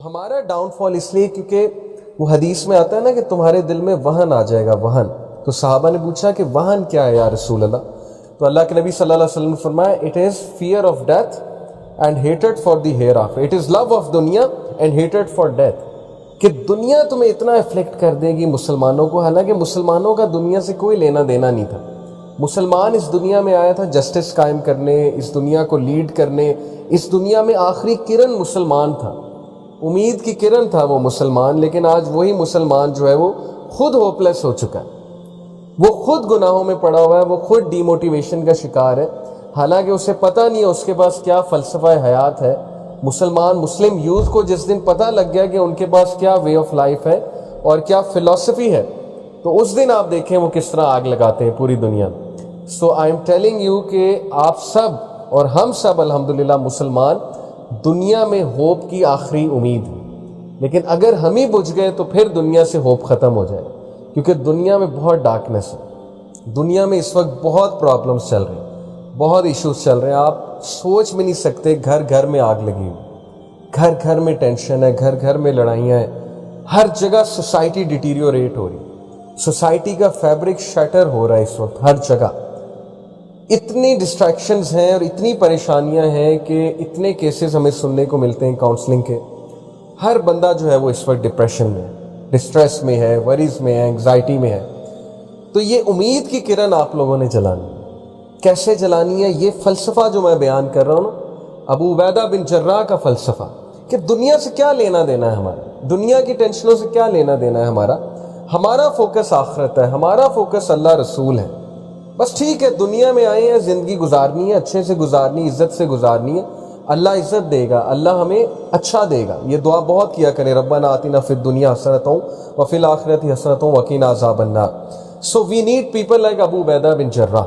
ہمارا ڈاؤن فال اس لیے کیونکہ وہ حدیث میں آتا ہے نا کہ تمہارے دل میں وہن آ جائے گا، وہن. تو صحابہ نے پوچھا کہ وہن کیا ہے یا رسول اللہ؟ تو اللہ کے نبی صلی اللہ علیہ وسلم نے فرمایا it is fear of death and hated for the hereafter. It is love of دنیا اینڈ ہیٹڈ فار ڈیتھ. کہ دنیا تمہیں اتنا افلیکٹ کر دے گی مسلمانوں کو، حالانکہ مسلمانوں کا دنیا سے کوئی لینا دینا نہیں تھا. مسلمان اس دنیا میں آیا تھا جسٹس قائم کرنے، اس دنیا کو لیڈ کرنے. اس دنیا میں آخری کرن مسلمان تھا، امید کی کرن تھا وہ مسلمان. لیکن آج وہی مسلمان جو ہے وہ خود ہوپلیس ہو چکا ہے، وہ خود گناہوں میں پڑا ہوا ہے، وہ خود ڈی موٹیویشن کا شکار ہے. حالانکہ اسے پتہ نہیں ہے اس کے پاس کیا فلسفہ حیات ہے. مسلم یوتھ کو جس دن پتہ لگ گیا کہ ان کے پاس کیا وے آف لائف ہے اور کیا فلسفی ہے، تو اس دن آپ دیکھیں وہ کس طرح آگ لگاتے ہیں پوری دنیا میں. سو آئی ایم ٹیلنگ یو کہ آپ سب اور ہم سب الحمدللہ مسلمان دنیا میں ہوپ کی آخری امید ہے. لیکن اگر ہم ہی بجھ گئے تو پھر دنیا سے ہوپ ختم ہو جائے، کیونکہ دنیا میں بہت ڈارکنیس ہے. دنیا میں اس وقت بہت پرابلمس چل رہے ہیں، بہت ایشوز چل رہے ہیں. آپ سوچ بھی نہیں سکتے، گھر گھر میں آگ لگی ہوئی، گھر گھر میں ٹینشن ہے، گھر گھر میں لڑائیاں ہیں. ہر جگہ سوسائٹی ڈیٹیریوریٹ ہو رہی، سوسائٹی کا فیبرک شیٹر ہو رہا ہے اس وقت ہر جگہ. اتنی ڈسٹریکشنز ہیں اور اتنی پریشانیاں ہیں کہ اتنے کیسز ہمیں سننے کو ملتے ہیں کاؤنسلنگ کے. ہر بندہ جو ہے وہ اس وقت ڈپریشن میں ہے، ڈسٹریس میں ہے، وریز میں ہے، انگزائٹی میں ہے. تو یہ امید کی کرن آپ لوگوں نے جلانی ہے. کیسے جلانی ہے؟ یہ فلسفہ جو میں بیان کر رہا ہوں نا، ابو عبیدہ بن جراح کا فلسفہ، کہ دنیا سے کیا لینا دینا ہے ہمارا، دنیا کی ٹینشنوں سے کیا لینا دینا ہے ہمارا فوکس آخرت ہے، ہمارا فوکس اللہ رسول ہے. بس ٹھیک ہے، دنیا میں آئے ہیں، زندگی گزارنی ہے، اچھے سے گزارنی، عزت سے گزارنی ہے. اللہ عزت دے گا، اللہ ہمیں اچھا دے گا. یہ دعا بہت کیا کریں، ربنا آتنا فی الدنیا حسنۃ وفی الآخرۃ حسنۃ وقنا عذاب النار. So we need people like Abu Ubaidah bin Jarrah,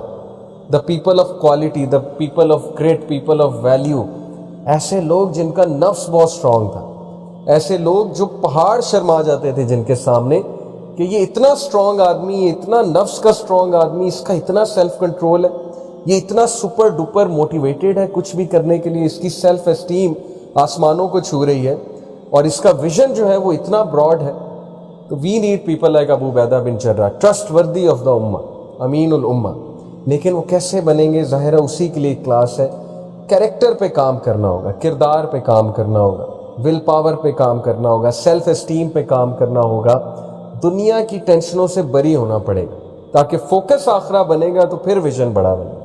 the people of quality, the people of great, people of value. ایسے لوگ جن کا نفس بہت سٹرونگ تھا، ایسے لوگ جو پہاڑ شرما جاتے تھے جن کے سامنے کہ یہ اتنا سٹرونگ آدمی، یہ اتنا نفس کا سٹرونگ آدمی، اس کا اتنا سیلف کنٹرول ہے، یہ اتنا سپر ڈوپر موٹیویٹڈ ہے کچھ بھی کرنے کے لیے، اس کی سیلف اسٹیم آسمانوں کو چھو رہی ہے اور اس کا ویژن جو ہے وہ اتنا براڈ ہے. تو we need people like Abu Ubaidah bin Jarrah, trustworthy of the امہ، امین الامہ. لیکن وہ کیسے بنیں گے؟ ظاہر ہے اسی کے لیے کلاس ہے. کیریکٹر پہ کام کرنا ہوگا، کردار پہ کام کرنا ہوگا، ول پاور پہ کام کرنا ہوگا، سیلف اسٹیم پہ کام کرنا ہوگا. دنیا کی ٹینشنوں سے بری ہونا پڑے گا تاکہ فوکس آخرہ بنے گا تو پھر ویژن بڑا بنے گا.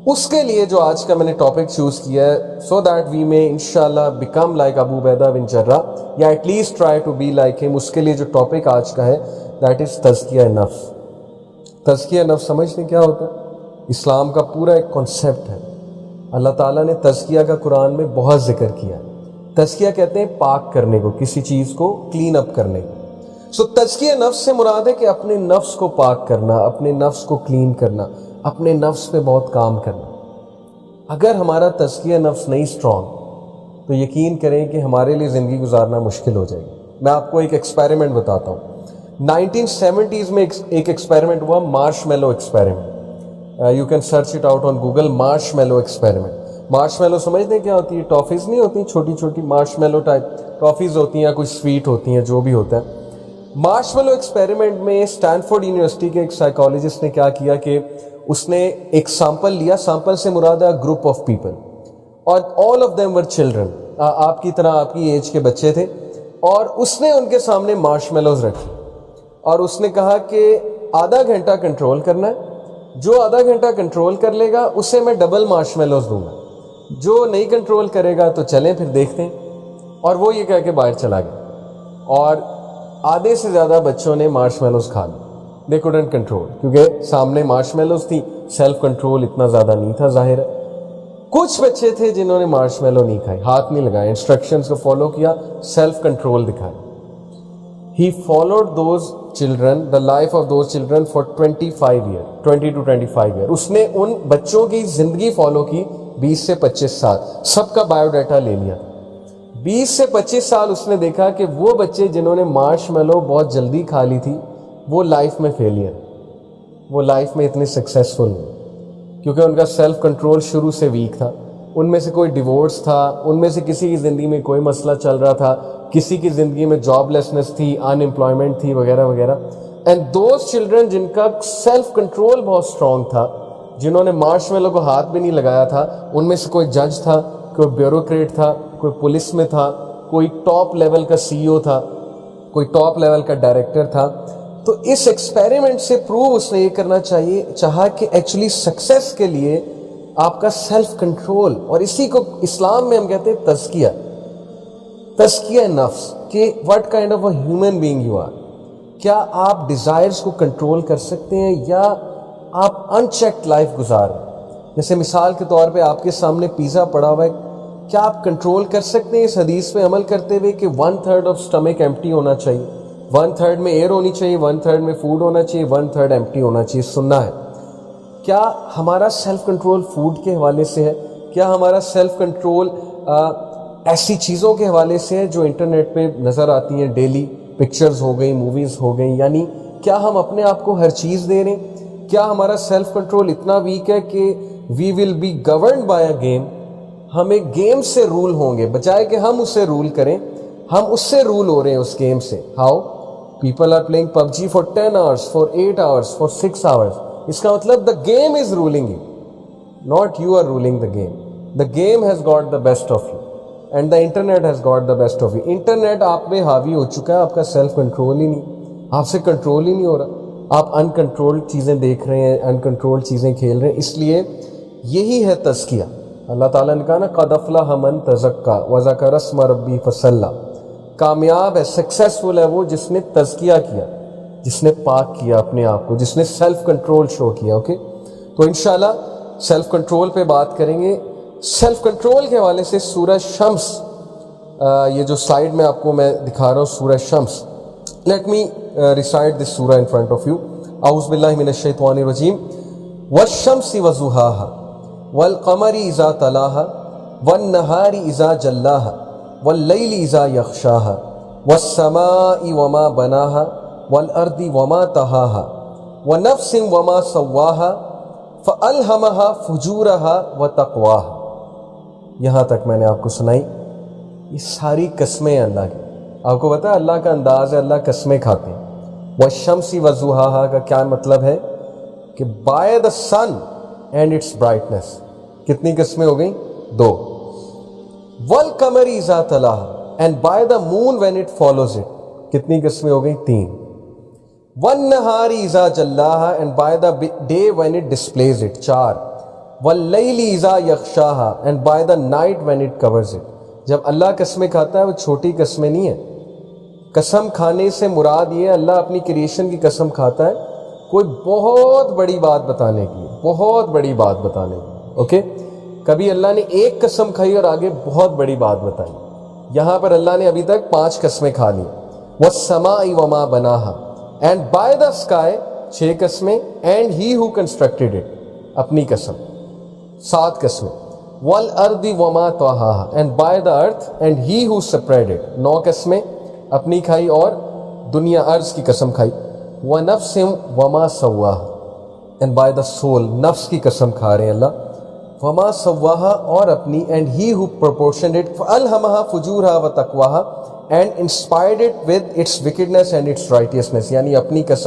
اس کے لیے جو آج کا میں نے ٹاپک چوز کیا ہے، سو دیٹ وی میں انشاءاللہ become like Abu Ubaidah bin Jarrah یا at least try to be like him. اس کے لیے جو ٹاپک آج کا ہے دیٹ از تزکیہ نفس. تزکیہ نفس سمجھتے کیا ہوتا ہے؟ اسلام کا پورا ایک کنسیپٹ ہے. اللہ تعالیٰ نے تزکیہ کا قرآن میں بہت ذکر کیا ہے. تزکیہ کہتے ہیں پاک کرنے کو، کسی چیز کو کلین اپ کرنے کو. سو تزکیہ نفس سے مراد ہے کہ اپنے نفس کو پاک کرنا، اپنے نفس کو کلین کرنا، اپنے نفس پہ بہت کام کرنا. اگر ہمارا تزکیہ نفس نہیں سٹرونگ تو یقین کریں کہ ہمارے لیے زندگی گزارنا مشکل ہو جائے گی. میں آپ کو ایک ایکسپیریمنٹ بتاتا ہوں. 1970s میں ایک ایکسپیریمنٹ ہوا، marshmallow experiment. You can search it out on Google, marshmallow experiment. Marshmallow سمجھتے ہیں کیا ہوتی ہے؟ ٹافیز نہیں ہوتی چھوٹی چھوٹی، مارش میلو ٹائپ ٹافیز ہوتی ہیں، کچھ سویٹ ہوتی ہیں، جو بھی ہوتا ہے. مارش میلو ایکسپیریمنٹ میں اسٹینفورڈ یونیورسٹی کے ایک سائیکالوجسٹ نے کیا کیا کہ اس نے ایک سیمپل لیا. سیمپل سے مراد ہے گروپ آف پیپل، اور all of them were children, آپ کی طرح آپ کی ایج کے بچے تھے. اور اس نے ان کے سامنے مارش میلوز رکھی اور اس نے کہا کہ آدھا گھنٹہ کنٹرول کرنا ہے، جو آدھا گھنٹہ کنٹرول کر لے گا اسے میں ڈبل مارش میلوز دوں گا، جو نہیں کنٹرول کرے گا تو چلیں پھر دیکھتے ہیں. اور وہ یہ کہہ کے باہر چلا گیا اور آدھے سے زیادہ بچوں نے مارش میلوز کھا لی. دے کوڈنٹ کنٹرول، کیونکہ سامنے مارش میلوز تھی، سیلف کنٹرول اتنا زیادہ نہیں تھا ظاہر ہے. کچھ بچے تھے جنہوں نے مارش میلو نہیں کھائی، ہاتھ نہیں لگائے، انسٹرکشنز کو فالو کیا، سیلف کنٹرول دکھایا. He followed those children, the life of those children for 25 years, 20 to 25 years. اس نے ان بچوں کی زندگی فالو کی 20 سے 25 سال، سب کا بایو ڈیٹا لے لیا. 20 سے 25 سال اس نے دیکھا کہ وہ بچے جنہوں نے مارش میلو بہت جلدی کھا لی تھی وہ لائف میں فیلئر، وہ لائف میں اتنے سکسیسفل نہیں، کیونکہ ان کا سیلف کنٹرول شروع سے ویک تھا. ان میں سے کوئی ڈیورس تھا, ان میں سے کسی کی زندگی میں کوئی مسئلہ چل رہا تھا, کسی کی زندگی میں جاب لیسنس تھی, ان امپلائمنٹ تھی وغیرہ وغیرہ. اینڈ دوز چلڈرن جن کا سیلف کنٹرول بہت اسٹرانگ تھا, جنہوں نے مارش میلو کو ہاتھ بھی نہیں لگایا تھا, ان میں سے کوئی جج تھا, کوئی بیوروکریٹ تھا, کوئی پولیس میں تھا, کوئی ٹاپ لیول کا سی او تھا, کوئی ٹاپ لیول کا ڈائریکٹر تھا. تو اس ایکسپیریمنٹ سے پروو اس نے یہ کرنا چاہا کہ ایکچولی سکسیس کے لیے آپ کا سیلف کنٹرول, اور اسی کو اسلام میں ہم کہتے ہیں تزکیہ نفس, کہ what kind of a human being you are. کیا آپ ڈیزائرز کو کنٹرول کر سکتے ہیں یا آپ ان چیکڈ لائف گزار رہے ہیں؟ جیسے مثال کے طور پہ آپ کے سامنے پیزا پڑا ہوا ہے, کیا آپ کنٹرول کر سکتے ہیں اس حدیث پہ عمل کرتے ہوئے کہ 1/3 آف اسٹمک ایمپٹی ہونا چاہیے, 1/3 میں ایئر ہونی چاہیے, 1/3 میں فوڈ ہونا چاہیے, 1/3 ایمپٹی ہونا چاہیے, سننا ہے. کیا ہمارا سیلف کنٹرول فوڈ کے حوالے سے ہے؟ کیا ہمارا سیلف کنٹرول ایسی چیزوں کے حوالے سے ہے جو انٹرنیٹ پہ نظر آتی ہیں ڈیلی, پکچرز ہو گئیں, موویز ہو گئیں, یعنی کیا ہم اپنے آپ کو ہر چیز دے رہے ہیں؟ کیا ہمارا سیلف کنٹرول اتنا ویک ہے کہ we will be governed by a game, ہم ایک گیم سے رول ہوں گے, بجائے کہ ہم اسے رول کریں ہم اس سے رول ہو رہے ہیں, اس گیم سے. How people are playing PUBG for 10 hours, for 8 hours, for 6 hours. اس کا مطلب the game is ruling you, not you are ruling the game. The game has got the best of you and the internet has got the best of you. Internet آپ میں حاوی ہو چکا ہے, آپ کا سیلف کنٹرول ہی نہیں, آپ سے کنٹرول ہی نہیں ہو رہا, آپ ان کنٹرول چیزیں دیکھ رہے ہیں, ان کنٹرول چیزیں کھیل رہے ہیں. اس لیے یہی ہے تزکیہ. اللہ تعالیٰ نے کہا نا قد افلح من تزکیٰ وذکر اسم ربہ فصلی. کامیاب ہے, سکسیسفل ہے وہ جس نے تزکیہ کیا, جس نے پاک کیا اپنے آپ کو, جس نے سیلف کنٹرول شو کیا. اوکے, تو انشاءاللہ سیلف کنٹرول پہ بات کریں گے. سیلف کنٹرول کے حوالے سے سورہ شمس, یہ جو سائیڈ میں آپ کو میں دکھا رہا ہوں سورہ شمس, لیٹ می ریسائٹ دس سورہ ان فرنٹ آف یو. اعوذ باللہ من الشیطان الرجیم. والشمس وضحاها والقمر اذا تلاها والنهار اذا جلاها واللیل اذا یغشاها والسماء وما بناها والارض وما طحاها ونفس وما سواها فألهمها فجورها وتقواها. یہاں تک میں نے آپ کو سنائی. یہ ساری قسمیں ہیں اللہ کی. آپ کو پتا ہے اللہ کا انداز ہے, اللہ قسمیں کھاتے ہیں. والشمس وضحاها کا کیا مطلب ہے کہ by the sun and its brightness. کتنی قسمیں ہو گئیں؟ 2. والقمر اذا تلاها and by the moon when it follows it. کتنی قسمیں ہو گئیں؟ 3. والنہار اذا جلاها and by the day when it displays it. 4. واللیل اذا یغشاها and by the night when it covers it. جب اللہ قسمیں کھاتا ہے وہ چھوٹی قسمیں نہیں ہیں. قسم کھانے سے مراد یہ اللہ اپنی کریشن کی قسم کھاتا ہے کوئی بہت بڑی بات بتانے کی, بہت بڑی بات بتانے کی. اوکے, کبھی اللہ نے ایک قسم کھائی اور آگے بہت بڑی بات بتائی. یہاں پر اللہ نے ابھی تک 5 قسمیں کھا لی. والسماء وما بناها اینڈ بائی دا اسکائی 6 قسمیں, and he who constructed it اپنی قسم 7 قسمیں. والارض وما طحاها and by the earth and he who spread it 9 قسمیں اپنی کھائی اور دنیا ارض کی قسم کھائی. ونفس وما سواها اینڈ بائی دا سول, نفس کی قسم کھا رہے ہیں اللہ. وما سواها اور اپنی, and he who proportioned it فالہمها فجورها وتقواها and inspired it with its wickedness and its righteousness. یعنی اپنی قسم